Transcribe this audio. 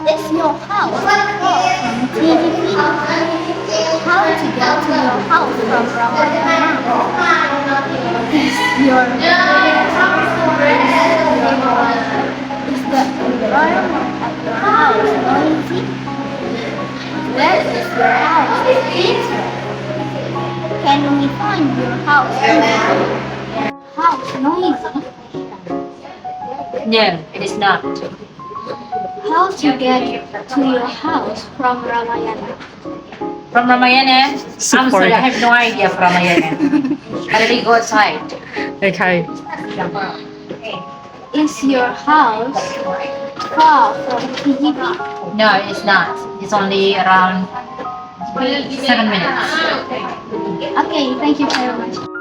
Is your house far from TVP? How to get to your house from Ramayana? Is your is the environment at your house noisy? Where is your house located? Can we find your house noisy? No, it is not. How to get to your house from Ramayana? From Ramayana? I'm Support. sorry, I have no idea from Ramayana. I really go outside. Okay. Is your house far from TGP? No, it's not. It's only around 7 minutes. Okay, thank you very much.